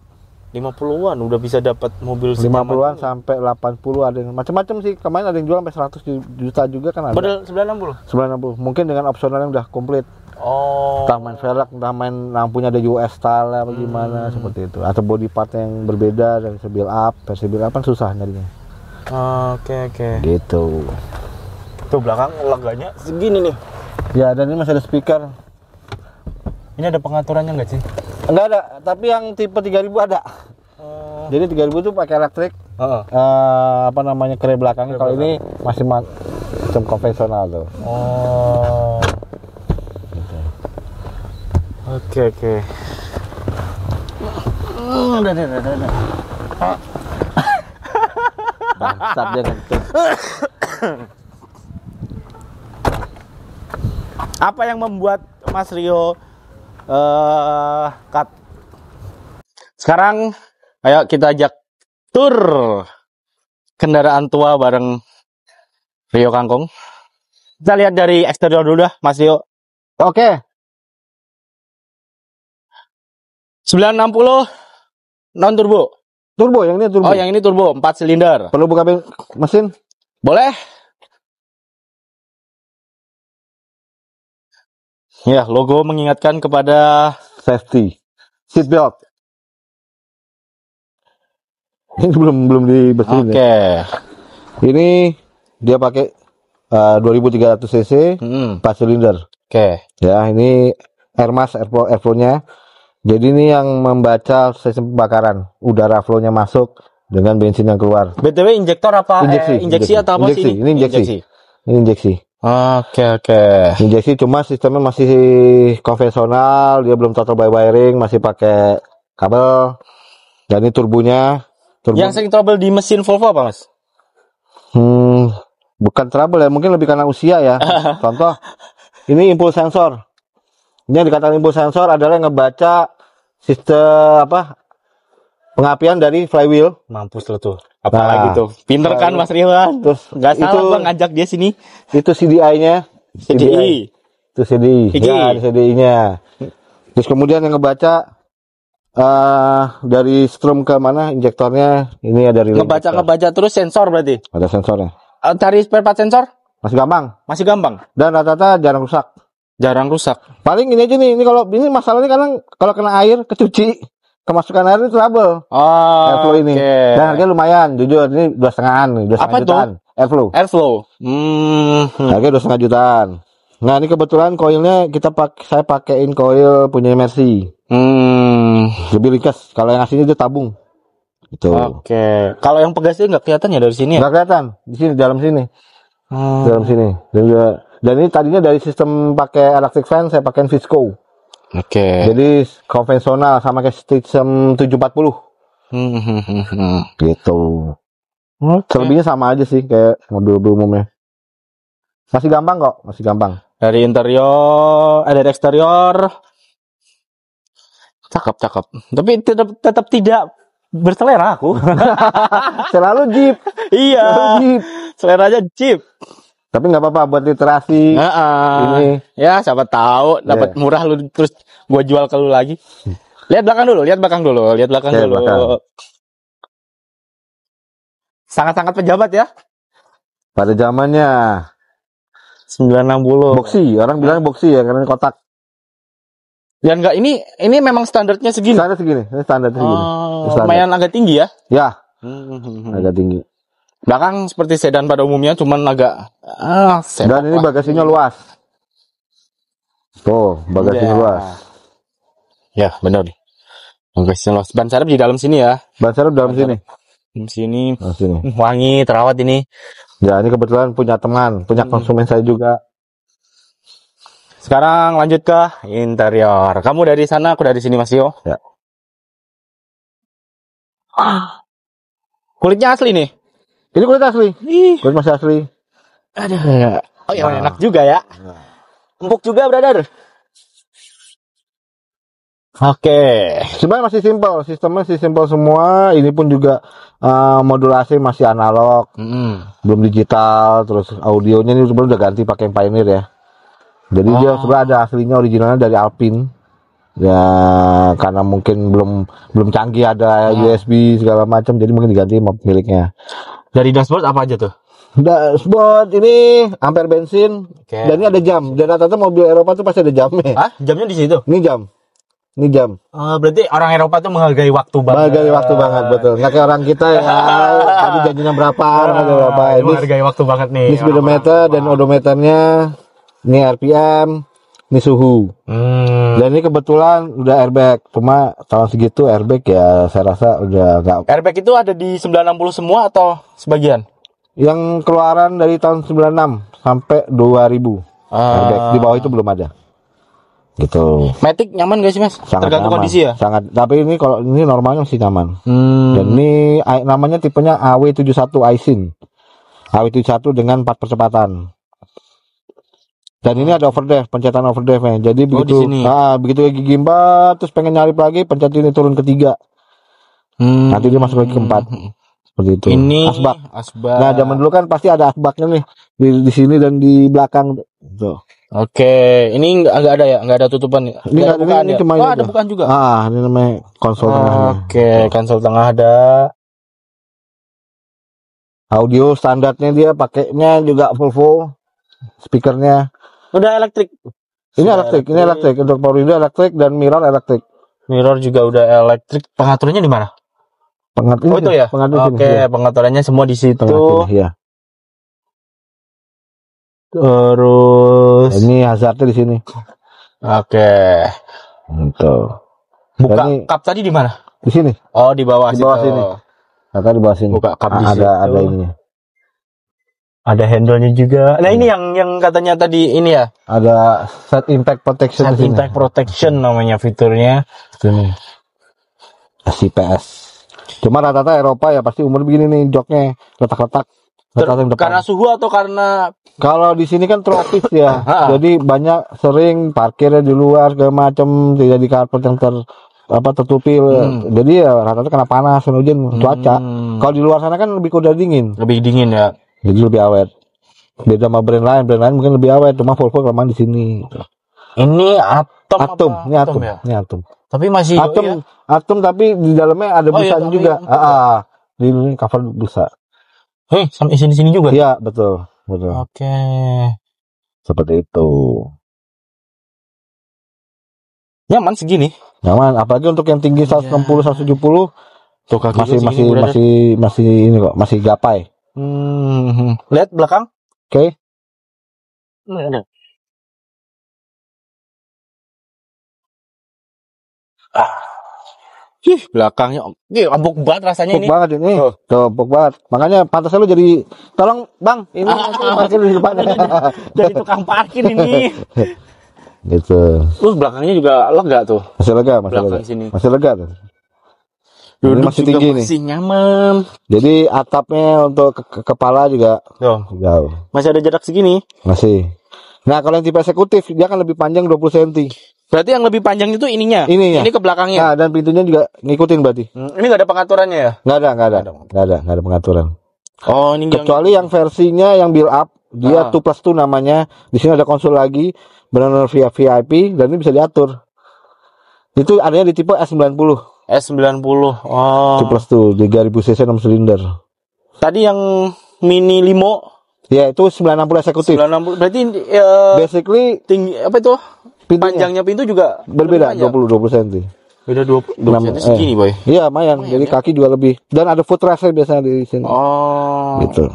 50-an udah bisa dapat mobil 50-an sampai 80 ada yang macam-macam sih. Kemarin ada yang jual sampai 100 juta juga kan ada. Model 960. 960. Mungkin dengan opsional yang udah komplit. Oh. Entah main velg, entah main lampunya ada US style apa gimana seperti itu. Atau body part yang berbeda dari build up, versi build up kan susah nyarinya. Oke. Gitu. Tuh belakang leganya segini nih. Ya, dan ini masih ada speaker. Ini ada pengaturannya nggak sih? Enggak ada, tapi yang tipe 3000 ada. Jadi 3000 itu pakai elektrik. Apa namanya, kere belakangnya. Kalau ini masih macam konvensional tuh. Oh. Gitu. Oke. Udah. Bangsat dia kenceng. Apa yang membuat Mas Rio cut? Sekarang ayo kita ajak tur kendaraan tua bareng Rio Kangkung. Kita lihat dari eksterior dulu dah, Mas Rio. Oke. 960 non turbo. Turbo, yang ini turbo. Oh, yang ini turbo 4 silinder. Perlu buka mesin? Boleh? Ya, logo mengingatkan kepada Safety. Seat belt. Ini belum dibersihin. Oke. Ini dia pakai 2300 cc, 4 silinder. Oke. Ya, ini airflow-nya. Jadi ini yang membaca sistem pembakaran, udara flow-nya masuk dengan bensin yang keluar. BTW injektor apa? Injeksi atau apa sih? Ini injeksi. Ini injeksi. Oke. Injeksi, cuma sistemnya masih konvensional, dia belum total by wiring, masih pakai kabel. Dan ini turbonya. Yang sering trouble di mesin Volvo apa, Mas? Bukan trouble ya, mungkin lebih karena usia ya. Contoh, ini impulse sensor. Ini yang dikatakan impulse sensor adalah yang ngebaca sistem pengapian dari flywheel. Mampus lo tuh. Apalagi tuh. Pinter kan Mas Rio kan? Terus nggak salah gua ngajak dia sini. Itu CDI-nya. CDI. Itu CDI. Ya, CDI-nya. Terus kemudian yang ngebaca dari strom ke mana injektornya, ini ada relay. Ngebaca terus sensor berarti. Ada sensornya. Cari spare part sensor? Masih gampang. Masih gampang. Dan rata-rata jarang rusak. Jarang rusak. Paling ini aja nih. Ini kalau ini masalahnya kadang kalau kena air kecuci, kemasukan air ini trouble. Oh, Airflow ini. Dan harganya lumayan, jujur ini 2,5-an nih, 2,5 Apa jutaan. tuh? Airflow. Harganya 2,5 jutaan. Nah, ini kebetulan koilnya saya pakein koil punya Mercy. Lebih ringkas. Kalau yang aslinya itu tabung. Gitu. Oke. Kalau yang pegasnya nggak kelihatan ya dari sini ya? Nggak kelihatan. Di sini, dalam sini. Dalam sini. Dan ini tadinya dari sistem pakai electric fan, saya pakai Visco. Oke. Jadi konvensional sama kayak sistem 740. Gitu. Selebihnya sama aja sih kayak mobil umumnya. Masih gampang kok, masih gampang. Dari interior, dari eksterior. Cakep. Tapi tetap tidak berselera aku. Selalu Jeep. Iya. Jeep. Seleranya Jeep. Tapi nggak apa-apa buat literasi. Ini. Ya, siapa tahu dapat murah lu terus gua jual ke lu lagi. Lihat belakang dulu. Belakang. Sangat-sangat pejabat ya. Pada zamannya 960. boxy, orang bilang boxy ya karena kotak. Ya enggak, ini memang standarnya segini. Standar segini, segini. Lumayan agak tinggi ya. Ya. Agak tinggi. Belakang seperti sedan pada umumnya, cuman agak dan ini bagasinya luas. Tuh, bagasinya luas. Ya, benar. Bagasinya luas. Ban serep di dalam sini ya. Ban serep dalam sini. Sini. Sini. Wangi, terawat ini. Ya, ini kebetulan punya teman, punya konsumen saya juga. Sekarang lanjut ke interior. Kamu dari sana, aku dari sini, Mas Yo. Ya. Kulitnya asli nih. Ini kulit asli. Kulit masih asli. Aduh. Oh ya, enak juga ya. Empuk juga, brother. Oke. Sebenarnya masih simpel, sistemnya masih simpel semua. Ini pun juga modulasi masih analog, belum digital. Terus audionya ini sebenarnya udah ganti pakai Pioneer ya. Jadi dia sebenarnya ada aslinya originalnya dari Alpine. Ya karena mungkin belum canggih ada USB segala macam, jadi mungkin diganti miliknya. Dari dashboard apa aja tuh? Dashboard ini ampere bensin, dan ini ada jam. Dan rata-rata mobil Eropa tuh pasti ada jamnya. Hah? Jamnya di situ? Ini jam. Berarti orang Eropa tuh menghargai waktu banget. Menghargai waktu banget, betul. Nggak kayak orang kita ya. Tadi janjinya berapa? Ini menghargai waktu banget nih. Ini speedometer dan odometernya. Ini RPM. Ini suhu. Dan ini kebetulan udah airbag. Cuma tahun segitu airbag ya saya rasa udah nggak. Airbag itu ada di 960 semua atau sebagian? Yang keluaran dari tahun 96 sampai 2000. Airbag di bawah itu belum ada. Gitu. Matic nyaman gak sih, Mas? Sangat tergantung nyaman. kondisi ya. Sangat. Tapi ini kalau ini normalnya masih nyaman. Dan ini namanya tipenya AW71 Aisin. AW71 dengan 4 percepatan. Dan ini ada overdrive, pencetan overdrive-nya. Jadi begitu gigi 4 terus pengen nyalip lagi, pencet ini turun ke 3. Nanti dia masuk lagi ke 4. Seperti itu. Ini asbak. Asbak. Nah, zaman dulu kan pasti ada asbaknya nih di sini dan di belakang. Tuh. Oke, ini enggak ada ya, enggak ada tutupan ya. Ini cuma ada bukan juga. Ini namanya konsol tengahnya. Oke, konsol tengah ada. Audio standarnya dia pakainya juga Volvo. Speakernya udah elektrik. Ini elektrik untuk power window elektrik dan mirror elektrik. Mirror juga udah elektrik. Pengaturannya di mana? Pengatur itu ya. Oke, pengaturannya semua di situ. Iya. Terus ini hazardnya di sini. Oke. Gitu. Buka kap tadi di mana? Di sini. Oh, di bawah sini. Di bawah sini. Buka kap di situ. Ada ininya. Ada handle-nya juga. Nah, ini yang katanya tadi ini ya. Ada set impact protection. Set impact protection namanya fiturnya. Ini. SIPS. Cuma rata-rata Eropa ya pasti umur begini nih joknya letak-letak. Karena suhu atau karena kalau di sini kan tropis ya. Jadi banyak sering parkirnya di luar segala macam, tidak di carport yang tertutupi. Jadi ya rata-rata kena panas, kena hujan, cuaca. Kalau di luar sana kan lebih kuda dingin. Lebih dingin ya. Jadi lebih awet. Beda sama brand lain mungkin lebih awet. Cuma Volvo kelemahan di sini. Ini atom. Ini atom. Tapi masih atom tapi di dalamnya ada busanya juga. Di ini cover busa. Sampai sini juga. Iya, betul. betul. Oke. Seperti itu. Nyaman segini. Nyaman, apalagi untuk yang tinggi 160 170 Tuh kaki masih gue segini, brother. masih ini kok, masih gapai. Lihat belakang. Oke. Belakangnya empuk banget rasanya Empuk ini. banget ini. Oh. Tuh, empuk banget. Makanya pantasnya lu jadi, tolong Bang, ini parkir di depan. Jadi tukang parkir ini. Gitu. Terus belakangnya juga lega tuh. Masih lega, masih lega. Belakang sini. Masih lega tuh. Ini Duduk masih juga tinggi nih. masih nyaman. Jadi atapnya untuk kepala juga Tuh, jauh. masih ada jarak segini. Masih. Nah, kalau yang tipe eksekutif dia kan lebih panjang 20 cm. Berarti yang lebih panjang itu ininya. Ininya. Ini ke belakangnya. Nah, dan pintunya juga ngikutin berarti. Ini nggak ada pengaturannya ya? Nggak ada pengaturan. Oh, ini Kecuali yang versinya yang build up, dia 2+2 namanya. Di sini ada konsol lagi, benar-benar via VIP dan ini bisa diatur. Itu adanya di tipe S90. S90. Oh. 2+2 3000 cc 6 silinder. Tadi yang Mini Limo Ya, itu 960 eksekutif. 960. Berarti Basically tinggi apa itu? pintunya Panjangnya pintu juga berbeda lebih panjang. 20 cm. Beda 20 cm segini, boy. Iya, lumayan. Jadi kaki juga lebih. Dan ada footrest biasanya di sini. Oh. Gitu.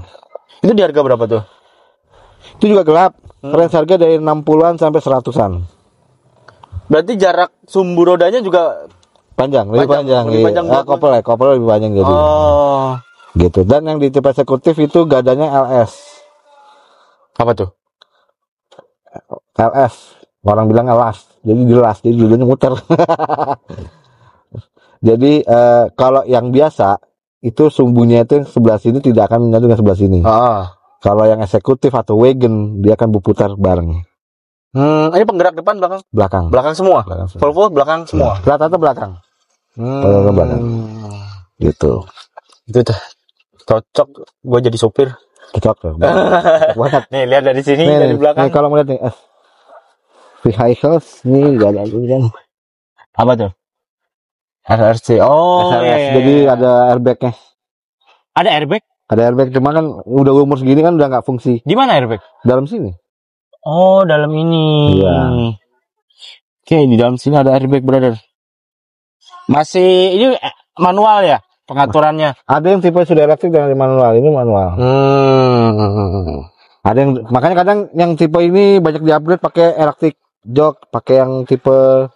Itu di harga berapa tuh? Itu juga gelap. Range harga dari 60-an sampai 100-an. Berarti jarak sumbu rodanya juga Panjang, lebih panjang. lebih panjang Iya. Kopel lebih panjang jadi. Oh. Gitu. Dan yang di tipe eksekutif itu gadanya LS. Apa tuh? LS. Orang bilang elas. Jadi jelas, jadi dulunya muter. Jadi kalau yang biasa itu sumbunya itu yang sebelah sini tidak akan menyatu dengan sebelah sini. Kalau yang eksekutif atau wagon dia akan berputar bareng. Ini penggerak depan belakang? Belakang. Belakang semua. Belakang semua. Volvo belakang semua. Rata-rata belakang. Rata-rata belakang. Gitu. Itu tuh cocok gua jadi sopir. Cocok tuh. Cocok banget. Nih, lihat dari sini dari belakang. Nih kalau melihat nih vehicles nih enggak ada kan. Apa tuh? SRC. Oh, SRS. iya. Jadi ada airbagnya. Ada airbag? Ada airbag, cuma kan udah umur segini kan udah nggak fungsi. Di mana airbag? Dalam sini. Oh, dalam ini. Iya. Oke, di dalam sini ada airbag, brother. Masih ini manual ya pengaturannya? Ada yang tipe sudah elektrik dan ada manual. Ini manual. Ada yang makanya kadang yang tipe ini banyak di-upgrade pakai elektrik jok, pakai yang tipe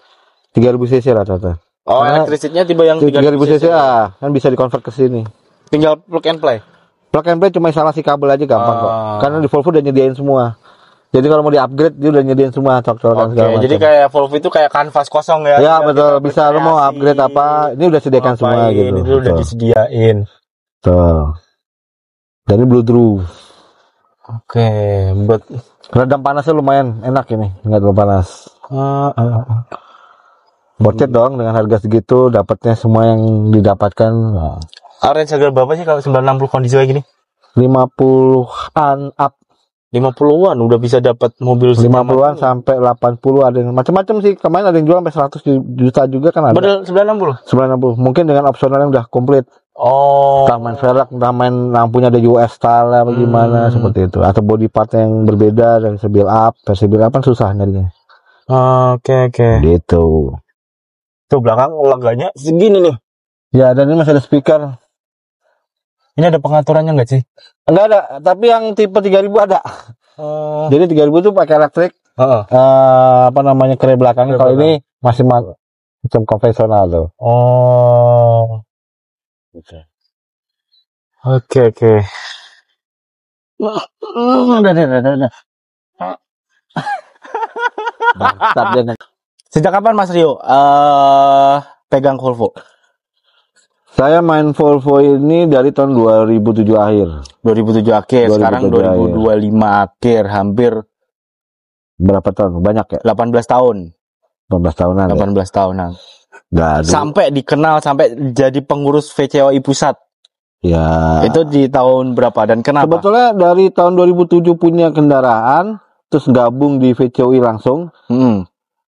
3000 cc rata-rata. Oh, elektrisitasnya tipe yang 3000 cc kan bisa dikonvert ke sini. Tinggal plug and play. Plug and play cuma instalasi kabel aja gampang kok. Karena di Volvo udah nyediain semua. Jadi kalau mau di-upgrade dia udah nyediain semua cok-cokan segala macam. Jadi kayak Volvo itu kayak kanvas kosong ya. Ya betul, bisa lo mau upgrade apa, ini udah sediakan semua gitu. Ini udah disediain. Tuh. Dan ini Bluetooth. Oke, buat Redam panasnya lumayan enak ini, nggak terlalu panas. Bocet dong dengan harga segitu, dapatnya semua yang didapatkan. Nah. Range harga berapa sih kalau 960 kondisi kayak gini? 50-an up. 50-an udah bisa dapat mobil 50-an sampai 80 ada yang macam-macam sih. Kemarin ada yang jual sampai 100 juta juga kan ada. Model 960. 960. Mungkin dengan opsional yang udah komplit. Oh. Entah main velg, entah main lampunya ada US style apa gimana seperti itu. Atau body part yang berbeda dari build up, versi build up kan susah nyarinya. Oke. Gitu. Tuh belakang leganya segini nih. Ya, dan ini masih ada speaker. Ini ada pengaturannya nggak sih? Enggak ada, tapi yang tipe 3000 ada. Jadi 3000 tuh pakai elektrik. Apa namanya kere belakangnya. Kalau ini masih macam konvensional tuh. Oh. Oke. Udah. Sejak kapan Mas Rio pegang Volvo? Saya main Volvo ini dari tahun 2007 akhir. 2007 akhir, sekarang 2025 akhir, hampir berapa tahun? Banyak ya? 18 tahun. 18 tahunan. 18 tahunan. Nggak ada. Sampai dikenal, sampai jadi pengurus VCOI pusat. Ya. Itu di tahun berapa dan kenapa? Sebetulnya dari tahun 2007 punya kendaraan, terus gabung di VCOI langsung.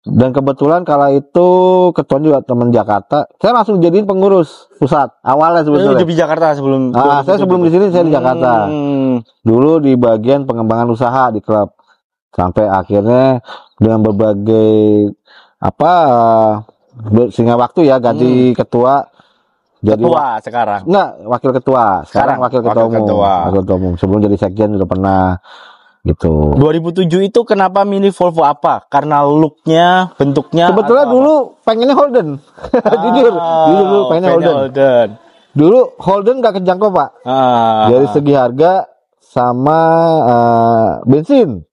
Dan kebetulan kala itu ketua juga teman Jakarta. Saya langsung jadiin pengurus pusat awalnya sebetulnya. Di Jakarta sebelum. Saya sebelum di sini saya di Jakarta. Dulu di bagian pengembangan usaha di klub. Sampai akhirnya dengan berbagai sehingga waktu ya ganti ketua. Jadi Ketua sekarang. Enggak, wakil ketua. Sekarang wakil ketua umum. Sebelum jadi sekjen sudah pernah gitu. 2007 itu kenapa milih Volvo apa? Karena looknya, bentuknya. Sebetulnya dulu pengennya Holden. Jujur, dulu pengennya Holden. Dulu Holden nggak kejangkau Pak. Dari segi harga sama bensin.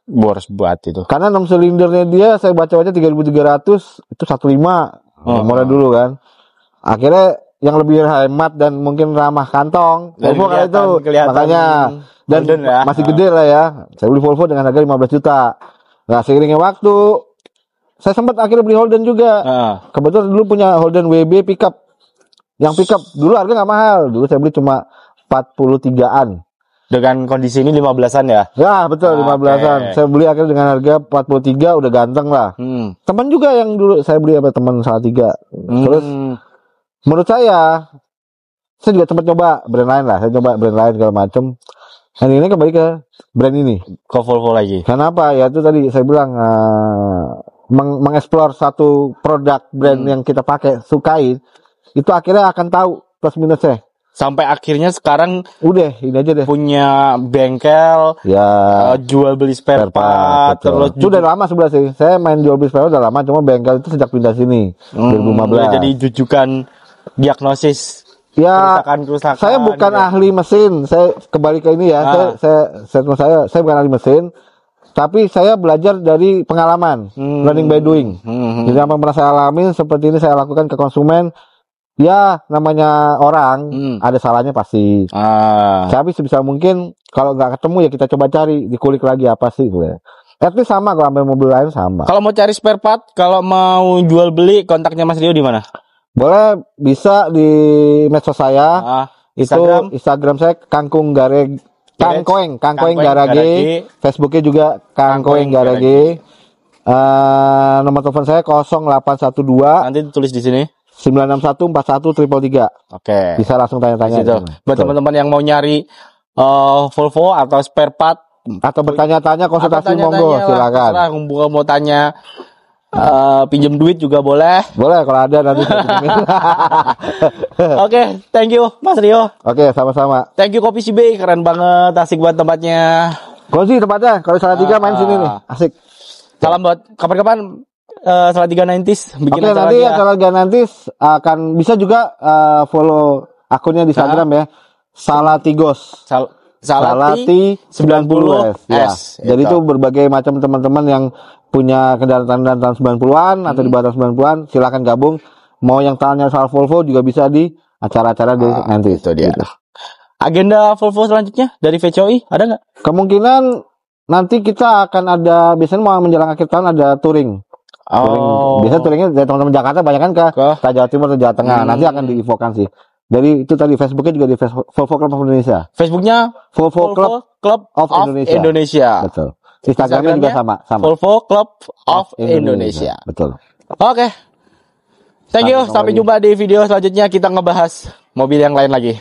Boros buat itu. Karena 6 silindernya dia saya baca-baca 3.300 itu 1.5 mulai dulu kan. Akhirnya yang lebih hemat dan mungkin ramah kantong Volvo kali itu makanya dan masih gede lah ya. Saya beli Volvo dengan harga 15 juta. Nah seiringnya waktu saya sempat akhirnya beli Holden juga. Kebetulan dulu punya Holden WB pickup. Yang pickup dulu harga nggak mahal. Dulu saya beli cuma 43-an. Dengan kondisi ini 15-an ya? Ya betul 15-an. Saya beli akhirnya dengan harga 43 udah ganteng lah. Teman juga yang dulu saya beli teman Salatiga. Terus menurut saya juga sempat coba brand lain lah. Saya coba brand lain segala macem. Dan ini kembali ke brand ini. Ke Volvo lagi. Kenapa? Ya itu tadi saya bilang mengeksplor satu produk brand yang kita pakai, sukai, itu akhirnya akan tahu plus minusnya. Sampai akhirnya sekarang udah ini aja deh. Punya bengkel, ya jual beli spare part. Terus itu udah lama sebelah sih. Saya main jual beli spare part udah lama, cuma bengkel itu sejak pindah sini 2015. Jadi rujukan diagnosis. Ya, kerusakan saya bukan ahli mesin. Saya kembali ke ini ya. Saya bukan ahli mesin, tapi saya belajar dari pengalaman, learning by doing. Jadi apa yang pernah saya alami seperti ini saya lakukan ke konsumen. Ya, namanya orang ada salahnya pasti. Tapi sebisa mungkin kalau nggak ketemu ya kita coba cari, dikulik lagi apa sih gue. At least sama kalau ambil mobil lain sama. Kalau mau cari spare part, kalau mau jual beli, kontaknya Mas Rio di mana? Boleh, bisa di medsos saya. Instagram saya Kangkoeng Garage. Facebooknya juga Kangkoeng Garage. Nomor telepon saya 0812. Nanti tulis di sini. 9614133. Oke. Bisa langsung tanya-tanya. Buat teman-teman yang mau nyari Volvo atau spare part atau bertanya-tanya konsultasi monggo silakan. Mau tanya pinjam duit juga boleh. Boleh kalau ada nanti. Oke, thank you Mas Rio. Oke, sama-sama. Thank you Kopi CB, keren banget, asik buat tempatnya. Kopi tempatnya, kalau Salatiga main sini nih, asik. Salam buat kapan-kapan Salatiga 90s bikin acara nanti Salatiga 90s akan bisa juga follow akunnya di Instagram ya. Salatigos. Salati 90S. Ya. Jadi itu berbagai macam teman-teman yang punya kendaraan tahun 90-an atau di bawah 90-an silakan gabung. Mau yang tanya soal Volvo juga bisa di acara-acara di nanti. Itu dia. Gitu. Agenda Volvo selanjutnya dari VCOI ada nggak? Kemungkinan nanti kita akan ada, biasanya mau menjelang akhir tahun ada touring. Biasanya touringnya dari teman-teman Jakarta banyak kan ke Jawa Timur atau Jawa Tengah. Nanti akan diinfokan sih. Dari itu tadi Facebooknya juga di Volvo Club of Indonesia. Facebooknya Volvo Club of Indonesia. Betul. Instagramnya juga sama. Volvo Club of Indonesia. Betul. Oke. Thank you. Sampai jumpa di video selanjutnya, kita ngebahas mobil yang lain lagi.